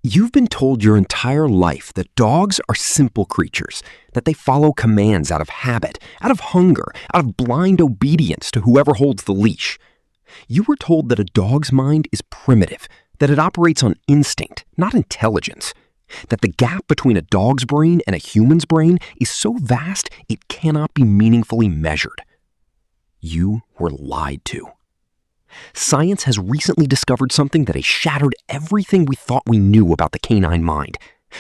You've been told your entire life that dogs are simple creatures, that they follow commands out of habit, out of hunger, out of blind obedience to whoever holds the leash. You were told that a dog's mind is primitive, that it operates on instinct, not intelligence, that the gap between a dog's brain and a human's brain is so vast it cannot be meaningfully measured. You were lied to. Science has recently discovered something that has shattered everything we thought we knew about the canine mind.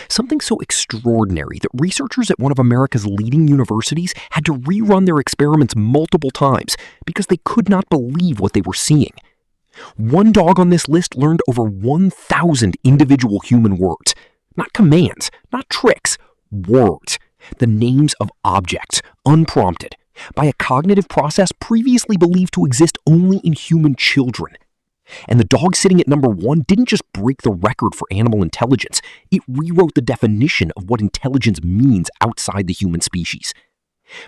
Something so extraordinary that researchers at one of America's leading universities had to rerun their experiments multiple times because they could not believe what they were seeing. One dog on this list learned over 1,000 individual human words. Not commands, not tricks, words. The names of objects, unprompted, by a cognitive process previously believed to exist only in human children. And the dog sitting at number 1 didn't just break the record for animal intelligence, it rewrote the definition of what intelligence means outside the human species.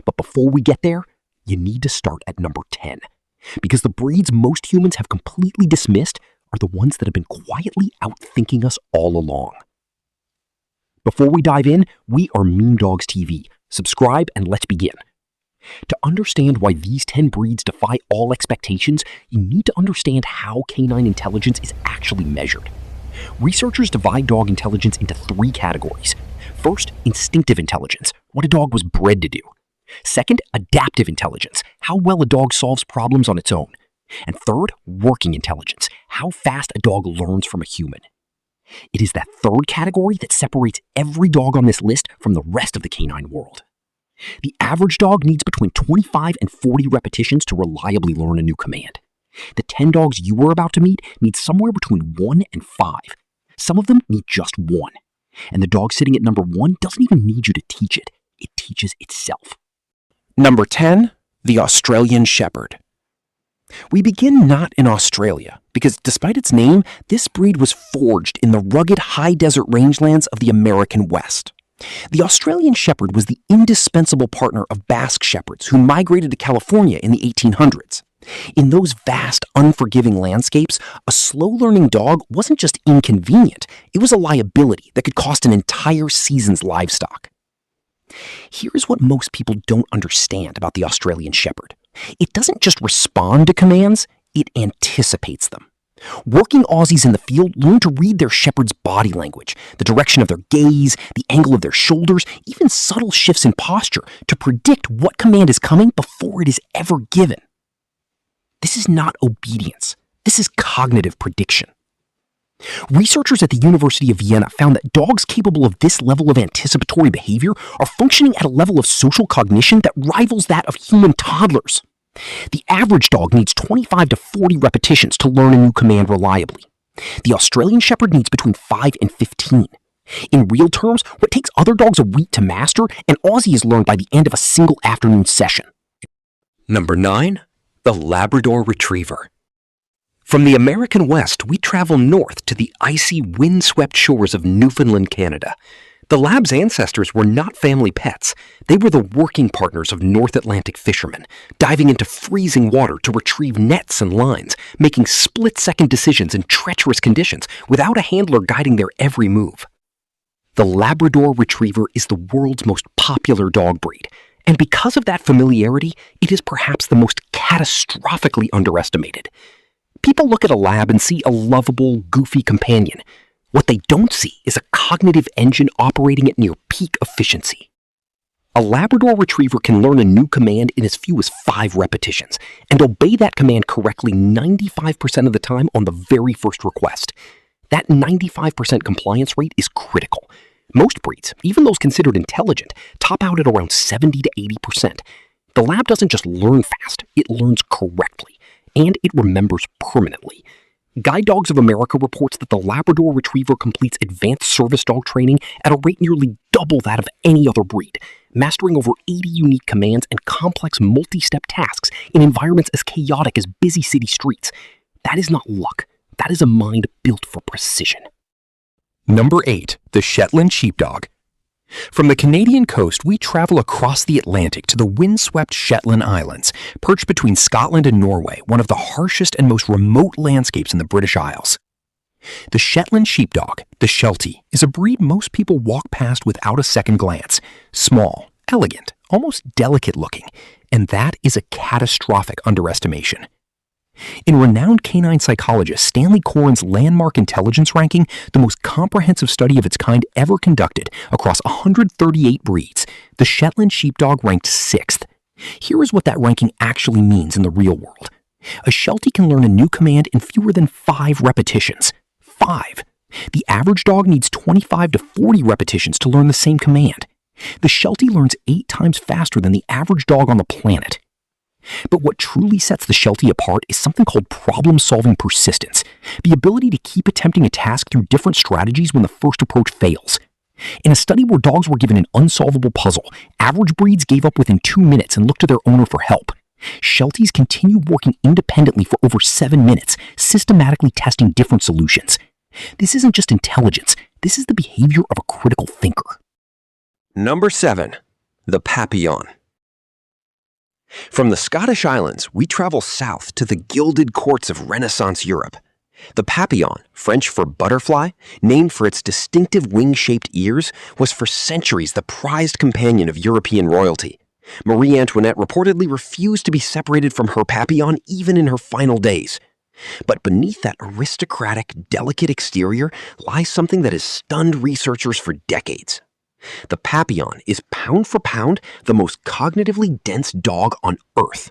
But before we get there, you need to start at number 10, because the breeds most humans have completely dismissed are the ones that have been quietly outthinking us all along. Before we dive in, we are Mean Dogs TV. Subscribe and let's begin. To understand why these 10 breeds defy all expectations, you need to understand how canine intelligence is actually measured. Researchers divide dog intelligence into 3 categories. First, instinctive intelligence, what a dog was bred to do. Second, adaptive intelligence, how well a dog solves problems on its own. And third, working intelligence, how fast a dog learns from a human. It is that third category that separates every dog on this list from the rest of the canine world. The average dog needs between 25 and 40 repetitions to reliably learn a new command. The 10 dogs you are about to meet need somewhere between 1 and 5. Some of them need just 1. And the dog sitting at number 1 doesn't even need you to teach it. It teaches itself. Number 10, the Australian Shepherd. We begin not in Australia, because despite its name, this breed was forged in the rugged high desert rangelands of the American West. The Australian Shepherd was the indispensable partner of Basque Shepherds who migrated to California in the 1800s. In those vast, unforgiving landscapes, a slow-learning dog wasn't just inconvenient, it was a liability that could cost an entire season's livestock. Here's what most people don't understand about the Australian Shepherd. It doesn't just respond to commands, it anticipates them. Working Aussies in the field learn to read their shepherd's body language, the direction of their gaze, the angle of their shoulders, even subtle shifts in posture to predict what command is coming before it is ever given. This is not obedience. This is cognitive prediction. Researchers at the University of Vienna found that dogs capable of this level of anticipatory behavior are functioning at a level of social cognition that rivals that of human toddlers. The average dog needs 25 to 40 repetitions to learn a new command reliably. The Australian Shepherd needs between 5 and 15. In real terms, what takes other dogs a week to master, an Aussie is learned by the end of a single afternoon session. Number 9, the Labrador Retriever. From the American West, we travel north to the icy, windswept shores of Newfoundland, Canada. The Lab's ancestors were not family pets. They were the working partners of North Atlantic fishermen, diving into freezing water to retrieve nets and lines, making split-second decisions in treacherous conditions without a handler guiding their every move. The Labrador Retriever is the world's most popular dog breed, and because of that familiarity, it is perhaps the most catastrophically underestimated. People look at a lab and see a lovable, goofy companion. What they don't see is a cognitive engine operating at near peak efficiency. A Labrador Retriever can learn a new command in as few as 5 repetitions and obey that command correctly 95% of the time on the very first request. That 95% compliance rate is critical. Most breeds, even those considered intelligent, top out at around 70 to 80%. The Lab doesn't just learn fast, it learns correctly, and it remembers permanently. Guide Dogs of America reports that the Labrador Retriever completes advanced service dog training at a rate nearly double that of any other breed, mastering over 80 unique commands and complex multi-step tasks in environments as chaotic as busy city streets. That is not luck. That is a mind built for precision. Number 8, the Shetland Sheepdog. From the Canadian coast, we travel across the Atlantic to the windswept Shetland Islands, perched between Scotland and Norway, one of the harshest and most remote landscapes in the British Isles. The Shetland Sheepdog, the Sheltie, is a breed most people walk past without a second glance. Small, elegant, almost delicate looking, and that is a catastrophic underestimation. In renowned canine psychologist Stanley Coren's landmark intelligence ranking, the most comprehensive study of its kind ever conducted across 138 breeds, the Shetland Sheepdog ranked 6th. Here is what that ranking actually means in the real world. A Sheltie can learn a new command in fewer than 5 repetitions. 5. The average dog needs 25 to 40 repetitions to learn the same command. The Sheltie learns 8 times faster than the average dog on the planet. But what truly sets the Sheltie apart is something called problem-solving persistence, the ability to keep attempting a task through different strategies when the first approach fails. In a study where dogs were given an unsolvable puzzle, average breeds gave up within 2 minutes and looked to their owner for help. Shelties continued working independently for over 7 minutes, systematically testing different solutions. This isn't just intelligence, this is the behavior of a critical thinker. Number 7. The Papillon. From the Scottish Islands, we travel south to the gilded courts of Renaissance Europe. The Papillon, French for butterfly, named for its distinctive wing-shaped ears, was for centuries the prized companion of European royalty. Marie Antoinette reportedly refused to be separated from her Papillon even in her final days. But beneath that aristocratic, delicate exterior lies something that has stunned researchers for decades. The Papillon is pound for pound the most cognitively dense dog on Earth.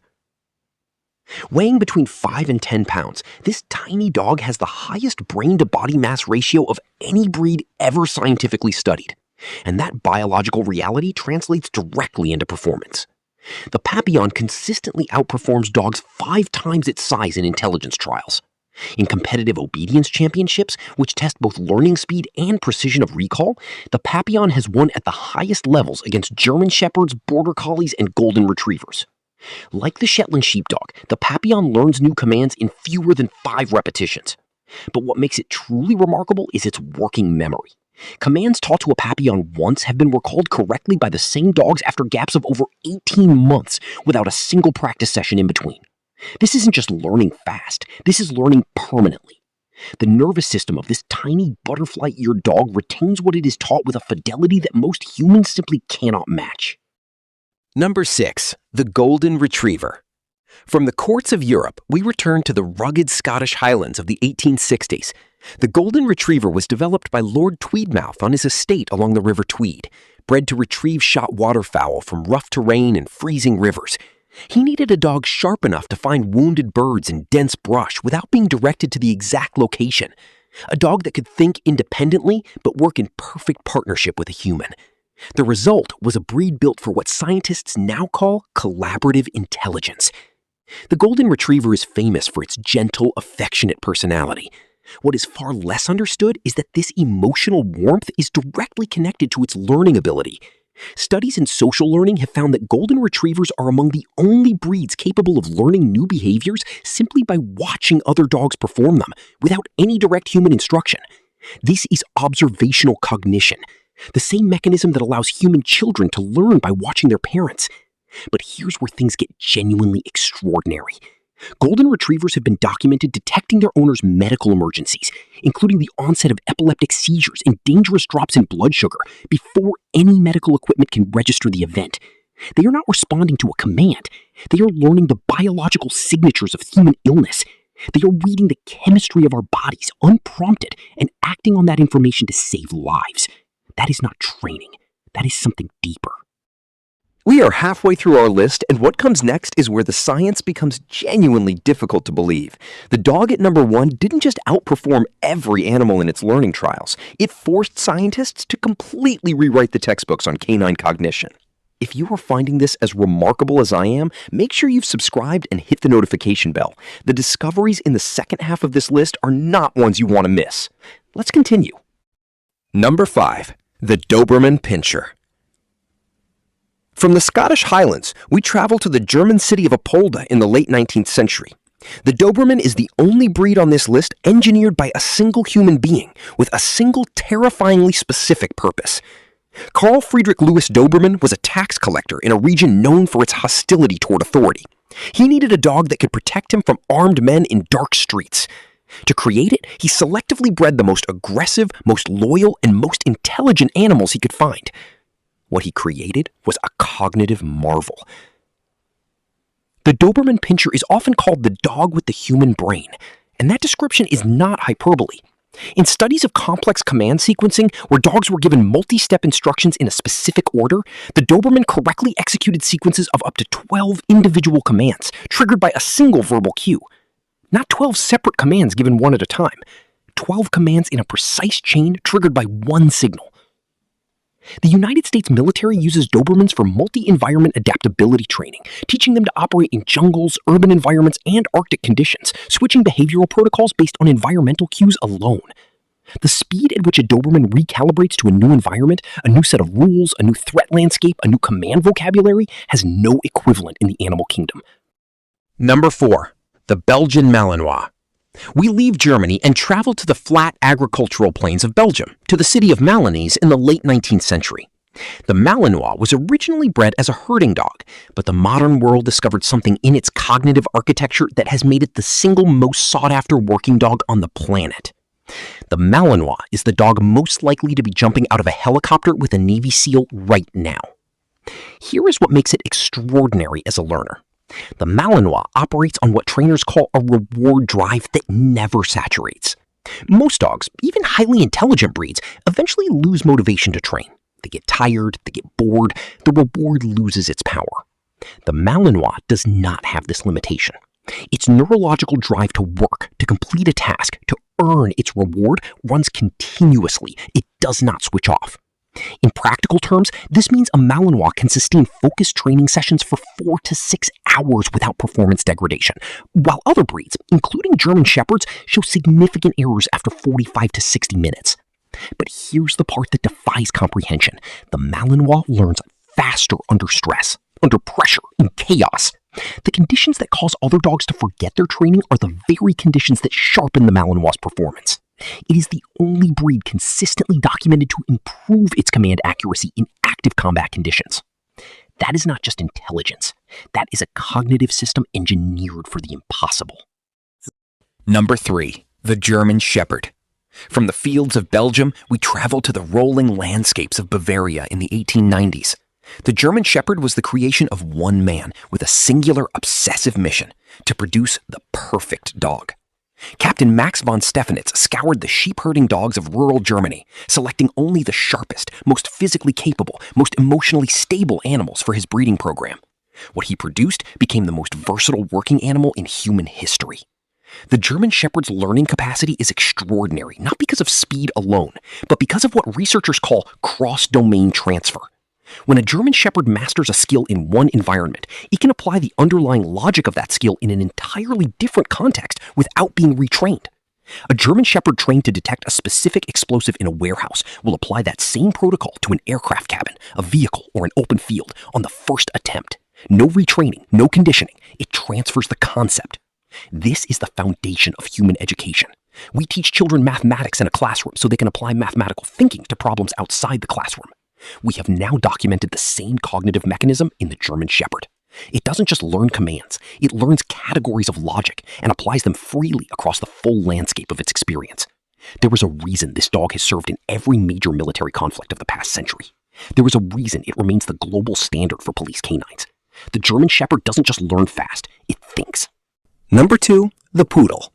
Weighing between 5 and 10 pounds, this tiny dog has the highest brain-to-body mass ratio of any breed ever scientifically studied. And that biological reality translates directly into performance. The Papillon consistently outperforms dogs 5 times its size in intelligence trials. In competitive obedience championships, which test both learning speed and precision of recall, the Papillon has won at the highest levels against German Shepherds, Border Collies, and Golden Retrievers. Like the Shetland Sheepdog, the Papillon learns new commands in fewer than 5 repetitions. But what makes it truly remarkable is its working memory. Commands taught to a Papillon once have been recalled correctly by the same dogs after gaps of over 18 months without a single practice session in between. This isn't just learning fast, this is learning permanently. The nervous system of this tiny butterfly-eared dog retains what it is taught with a fidelity that most humans simply cannot match. Number 6. The Golden Retriever. From the courts of Europe, we return to the rugged Scottish Highlands of the 1860s. The Golden Retriever was developed by Lord Tweedmouth on his estate along the River Tweed, bred to retrieve shot waterfowl from rough terrain and freezing rivers. He needed a dog sharp enough to find wounded birds in dense brush without being directed to the exact location. A dog that could think independently but work in perfect partnership with a human. The result was a breed built for what scientists now call collaborative intelligence. The Golden Retriever is famous for its gentle, affectionate personality. What is far less understood is that this emotional warmth is directly connected to its learning ability. Studies in social learning have found that Golden Retrievers are among the only breeds capable of learning new behaviors simply by watching other dogs perform them, without any direct human instruction. This is observational cognition, the same mechanism that allows human children to learn by watching their parents. But here's where things get genuinely extraordinary. Golden Retrievers have been documented detecting their owners' medical emergencies, including the onset of epileptic seizures and dangerous drops in blood sugar, before any medical equipment can register the event. They are not responding to a command. They are learning the biological signatures of human illness. They are reading the chemistry of our bodies unprompted and acting on that information to save lives. That is not training. That is something deeper. We are halfway through our list, and what comes next is where the science becomes genuinely difficult to believe. The dog at number 1 didn't just outperform every animal in its learning trials. It forced scientists to completely rewrite the textbooks on canine cognition. If you are finding this as remarkable as I am, make sure you've subscribed and hit the notification bell. The discoveries in the second half of this list are not ones you want to miss. Let's continue. Number 5. The Doberman Pinscher. From the Scottish Highlands, we travel to the German city of Apolda in the late 19th century. The Doberman is the only breed on this list engineered by a single human being with a single terrifyingly specific purpose. Carl Friedrich Louis Doberman was a tax collector in a region known for its hostility toward authority. He needed a dog that could protect him from armed men in dark streets. To create it, he selectively bred the most aggressive, most loyal, and most intelligent animals he could find. What he created was a cognitive marvel. The Doberman Pinscher is often called the dog with the human brain, and that description is not hyperbole. In studies of complex command sequencing, where dogs were given multi-step instructions in a specific order, the Doberman correctly executed sequences of up to 12 individual commands, triggered by a single verbal cue. Not 12 separate commands given one at a time. 12 commands in a precise chain triggered by one signal. The United States military uses Dobermans for multi-environment adaptability training, teaching them to operate in jungles, urban environments, and Arctic conditions, switching behavioral protocols based on environmental cues alone. The speed at which a Doberman recalibrates to a new environment, a new set of rules, a new threat landscape, a new command vocabulary, has no equivalent in the animal kingdom. Number 4. The Belgian Malinois. We leave Germany and travel to the flat agricultural plains of Belgium, to the city of Malines in the late 19th century. The Malinois was originally bred as a herding dog, but the modern world discovered something in its cognitive architecture that has made it the single most sought-after working dog on the planet. The Malinois is the dog most likely to be jumping out of a helicopter with a Navy SEAL right now. Here is what makes it extraordinary as a learner. The Malinois operates on what trainers call a reward drive that never saturates. Most dogs, even highly intelligent breeds, eventually lose motivation to train. They get tired, they get bored, the reward loses its power. The Malinois does not have this limitation. Its neurological drive to work, to complete a task, to earn its reward runs continuously. It does not switch off. In practical terms, this means a Malinois can sustain focused training sessions for 4 to 6 hours without performance degradation, while other breeds, including German Shepherds, show significant errors after 45 to 60 minutes. But here's the part that defies comprehension. The Malinois learns faster under stress, under pressure, in chaos. The conditions that cause other dogs to forget their training are the very conditions that sharpen the Malinois' performance. It is the only breed consistently documented to improve its command accuracy in active combat conditions. That is not just intelligence. That is a cognitive system engineered for the impossible. Number 3. The German Shepherd. From the fields of Belgium, we travel to the rolling landscapes of Bavaria in the 1890s. The German Shepherd was the creation of one man with a singular obsessive mission: to produce the perfect dog. Captain Max von Stephanitz scoured the sheep-herding dogs of rural Germany, selecting only the sharpest, most physically capable, most emotionally stable animals for his breeding program. What he produced became the most versatile working animal in human history. The German Shepherd's learning capacity is extraordinary, not because of speed alone, but because of what researchers call cross-domain transfer. When a German Shepherd masters a skill in one environment, it can apply the underlying logic of that skill in an entirely different context without being retrained. A German Shepherd trained to detect a specific explosive in a warehouse will apply that same protocol to an aircraft cabin, a vehicle, or an open field on the first attempt. No retraining, no conditioning. It transfers the concept. This is the foundation of human education. We teach children mathematics in a classroom so they can apply mathematical thinking to problems outside the classroom. We have now documented the same cognitive mechanism in the German Shepherd. It doesn't just learn commands, it learns categories of logic and applies them freely across the full landscape of its experience. There is a reason this dog has served in every major military conflict of the past century. There is a reason it remains the global standard for police canines. The German Shepherd doesn't just learn fast, it thinks. Number 2. The Poodle.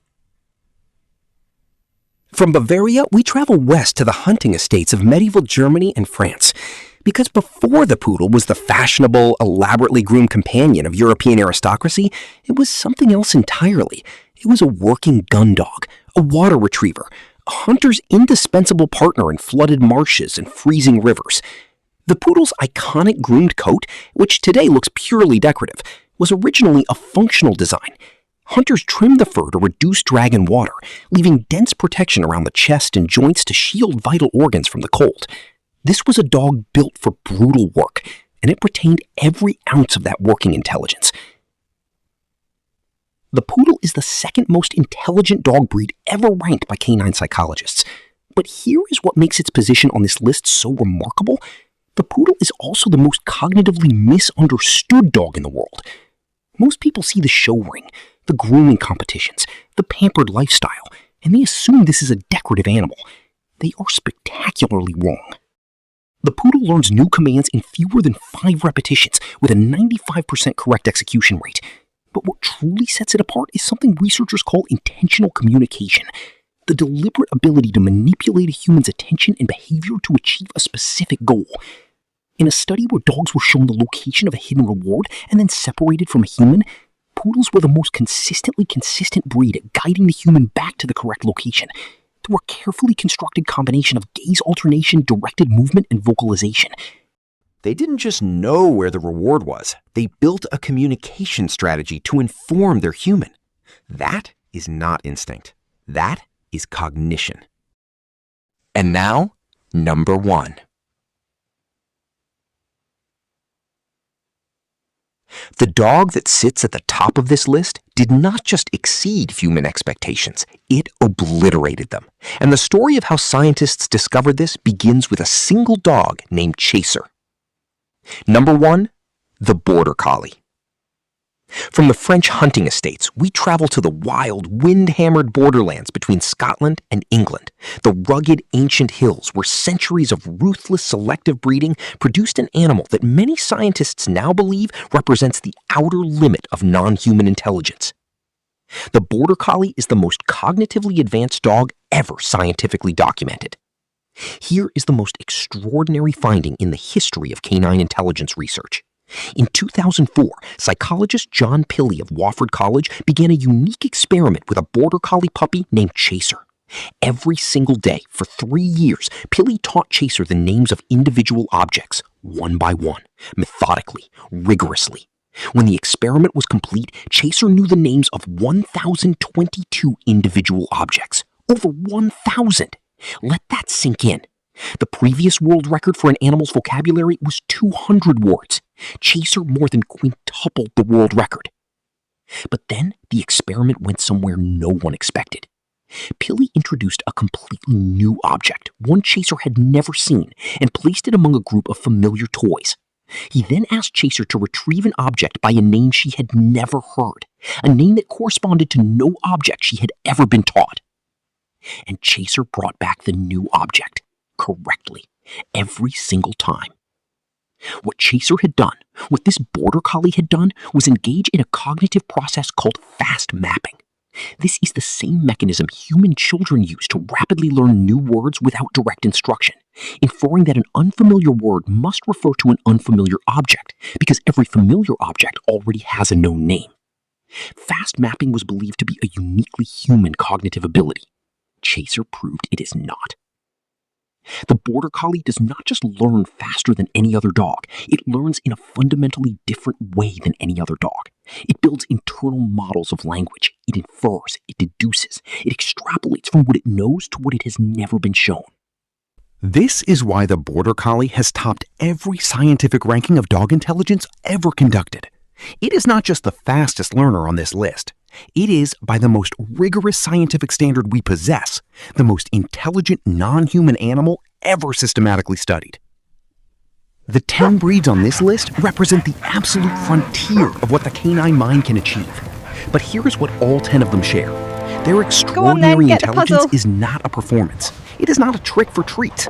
From Bavaria, we travel west to the hunting estates of medieval Germany and France, because before the Poodle was the fashionable, elaborately groomed companion of European aristocracy, it was something else entirely. It was a working gun dog, a water retriever, a hunter's indispensable partner in flooded marshes and freezing rivers. The Poodle's iconic groomed coat, which today looks purely decorative, was originally a functional design. Hunters trimmed the fur to reduce drag in water, leaving dense protection around the chest and joints to shield vital organs from the cold. This was a dog built for brutal work, and it retained every ounce of that working intelligence. The Poodle is the second most intelligent dog breed ever ranked by canine psychologists. But here is what makes its position on this list so remarkable. The Poodle is also the most cognitively misunderstood dog in the world. Most people see the show ring, the grooming competitions, the pampered lifestyle, and they assume this is a decorative animal. They are spectacularly wrong. The poodle learns new commands in fewer than 5 repetitions with a 95% correct execution rate. But what truly sets it apart is something researchers call intentional communication, the deliberate ability to manipulate a human's attention and behavior to achieve a specific goal. In a study where dogs were shown the location of a hidden reward and then separated from a human, poodles were the most consistent breed at guiding the human back to the correct location through a carefully constructed combination of gaze alternation, directed movement, and vocalization. They didn't just know where the reward was. They built a communication strategy to inform their human. That is not instinct. That is cognition. And now, number 1. The dog that sits at the top of this list did not just exceed human expectations, it obliterated them. And the story of how scientists discovered this begins with a single dog named Chaser. Number 1, the Border Collie. From the French hunting estates, we travel to the wild, wind-hammered borderlands between Scotland and England, the rugged, ancient hills where centuries of ruthless selective breeding produced an animal that many scientists now believe represents the outer limit of non-human intelligence. The Border Collie is the most cognitively advanced dog ever scientifically documented. Here is the most extraordinary finding in the history of canine intelligence research. In 2004, psychologist John Pilley of Wofford College began a unique experiment with a Border Collie puppy named Chaser. Every single day, for 3 years, Pilley taught Chaser the names of individual objects, one by one, methodically, rigorously. When the experiment was complete, Chaser knew the names of 1,022 individual objects. Over 1,000! Let that sink in. The previous world record for an animal's vocabulary was 200 words. Chaser more than quintupled the world record. But then the experiment went somewhere no one expected. Pilley introduced a completely new object, one Chaser had never seen, and placed it among a group of familiar toys. He then asked Chaser to retrieve an object by a name she had never heard, a name that corresponded to no object she had ever been taught. And Chaser brought back the new object, correctly, every single time. What Chaser had done, what this Border Collie had done, was engage in a cognitive process called fast mapping. This is the same mechanism human children use to rapidly learn new words without direct instruction, inferring that an unfamiliar word must refer to an unfamiliar object, because every familiar object already has a known name. Fast mapping was believed to be a uniquely human cognitive ability. Chaser proved it is not. The Border Collie does not just learn faster than any other dog, it learns in a fundamentally different way than any other dog. It builds internal models of language, it infers, it deduces, it extrapolates from what it knows to what it has never been shown. This is why the Border Collie has topped every scientific ranking of dog intelligence ever conducted. It is not just the fastest learner on this list. It is, by the most rigorous scientific standard we possess, the most intelligent non-human animal ever systematically studied. The 10 breeds on this list represent the absolute frontier of what the canine mind can achieve. But here is what all 10 of them share. Their extraordinary intelligence is not a performance. It is not a trick for treats.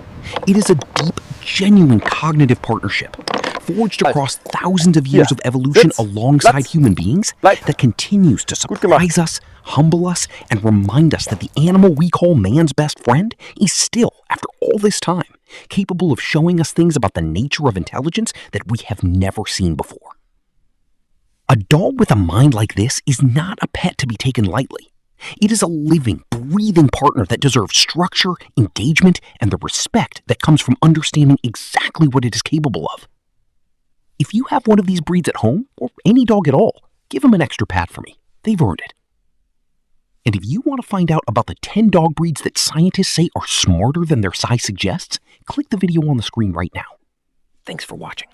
It is a deep, genuine cognitive partnership, forged across thousands of years of evolution alongside human beings, that continues to surprise us, humble us, and remind us that the animal we call man's best friend is still, after all this time, capable of showing us things about the nature of intelligence that we have never seen before. A dog with a mind like this is not a pet to be taken lightly. It is a living, breathing partner that deserves structure, engagement, and the respect that comes from understanding exactly what it is capable of. If you have one of these breeds at home, or any dog at all, give them an extra pat for me. They've earned it. And if you want to find out about the 10 dog breeds that scientists say are smarter than their size suggests, click the video on the screen right now. Thanks for watching.